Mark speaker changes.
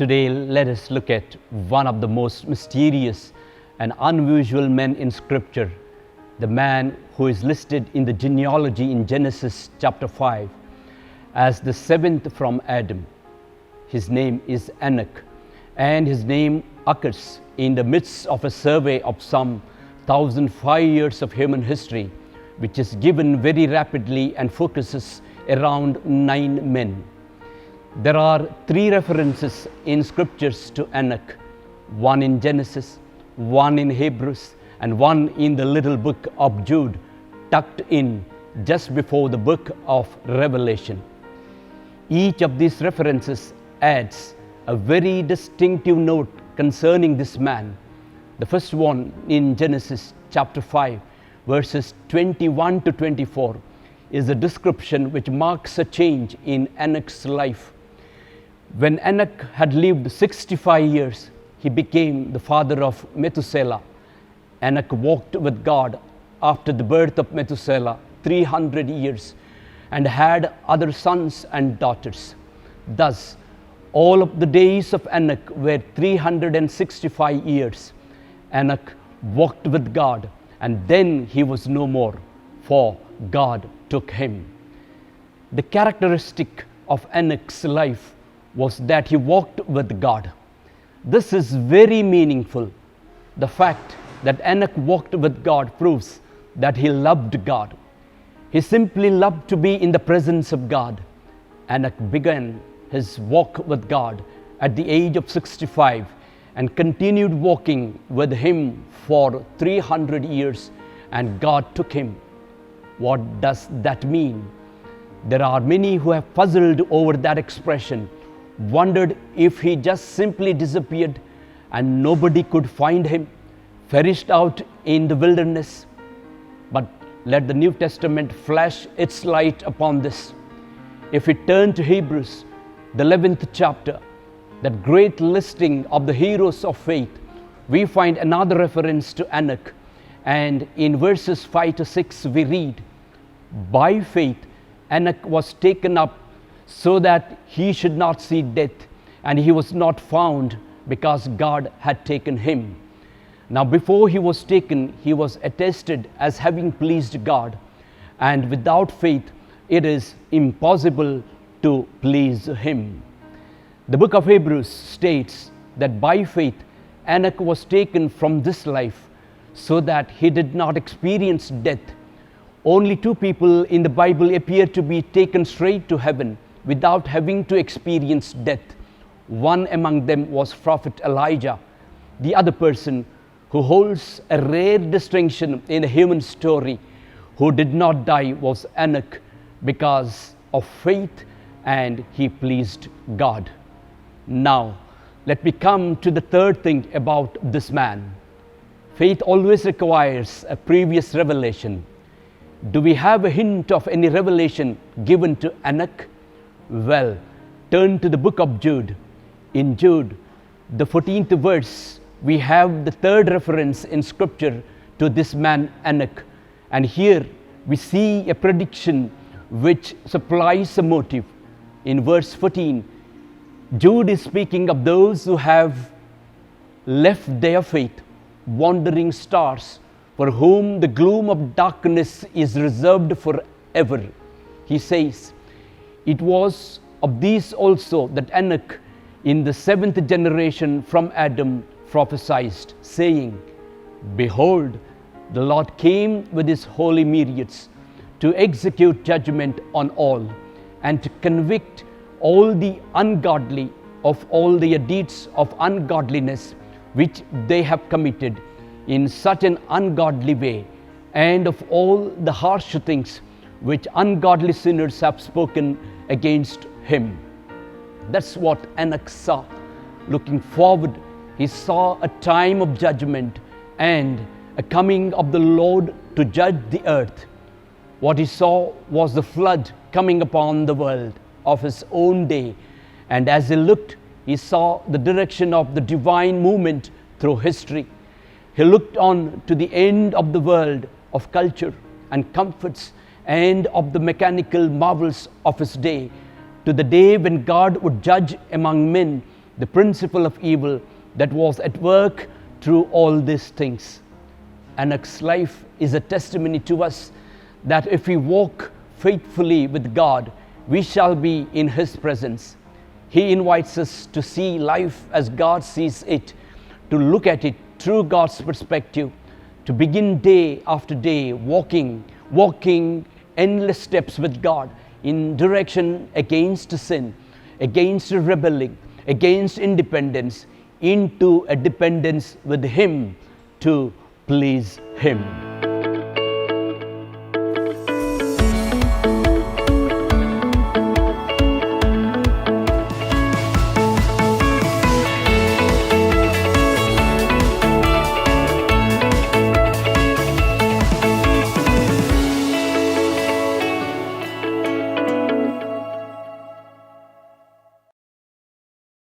Speaker 1: Today, let us look at one of the most mysterious and unusual men in Scripture, the man who is listed in the genealogy in Genesis chapter 5 as the seventh from Adam. His name is Enoch, and his name occurs in the midst of a survey of some 1,005 years of human history, which is given very rapidly and focuses around 9 men. There are 3 references in scriptures to Enoch, one in Genesis, one in Hebrews, and one in the little book of Jude, tucked in just before the book of Revelation. Each of these references adds a very distinctive note concerning this man. The first one in Genesis chapter 5, verses 21 to 24, is a description which marks a change in Enoch's life. When Enoch had lived 65 years, he became the father of Methuselah. Enoch walked with God after the birth of Methuselah 300 years and had other sons and daughters. Thus, all of the days of Enoch were 365 years. Enoch walked with God, and then he was no more, for God took him. The characteristic of Enoch's life was that he walked with God. This is very meaningful. The fact that Enoch walked with God proves that he loved God. He simply loved to be in the presence of God. Enoch began his walk with God at the age of 65 and continued walking with him for 300 years, and God took him. What does that mean? There are many who have puzzled over that expression, wondered if he just simply disappeared and nobody could find him, perished out in the wilderness. But let the New Testament flash its light upon this. If we turn to Hebrews, the 11th chapter, that great listing of the heroes of faith, we find another reference to Enoch. And in verses 5 to 6 we read, "By faith Enoch was taken up so that he should not see death, and he was not found because God had taken him." Now before he was taken, he was attested as having pleased God, and without faith it is impossible to please him. The book of Hebrews states that by faith Enoch was taken from this life so that he did not experience death. Only 2 people in the Bible appear to be taken straight to heaven without having to experience death. One among them was Prophet Elijah. The other person who holds a rare distinction in the human story who did not die was Enoch because of faith, and he pleased God. Now, let me come to the third thing about this man. Faith always requires a previous revelation. Do we have a hint of any revelation given to Enoch? Well, turn to the book of Jude. In Jude, the 14th verse, we have the third reference in scripture to this man Enoch. And here we see a prediction which supplies a motive. In verse 14, Jude is speaking of those who have left their faith, wandering stars, for whom the gloom of darkness is reserved forever. He says, "It was of these also that Enoch in the 7th generation from Adam prophesied, saying, Behold, the Lord came with his holy myriads to execute judgment on all, and to convict all the ungodly of all their deeds of ungodliness which they have committed in such an ungodly way, and of all the harsh things which ungodly sinners have spoken against him." That's what Enoch saw. Looking forward, he saw a time of judgment and a coming of the Lord to judge the earth. What he saw was the flood coming upon the world of his own day, and as he looked, he saw the direction of the divine movement through history. He looked on to the end of the world of culture and comforts and of the mechanical marvels of his day, to the day when God would judge among men the principle of evil that was at work through all these things. Enoch's life is a testimony to us that if we walk faithfully with God, we shall be in His presence. He invites us to see life as God sees it, to look at it through God's perspective, to begin day after day walking endless steps with God in direction against sin, against rebelling, against independence, into a dependence with Him to please Him.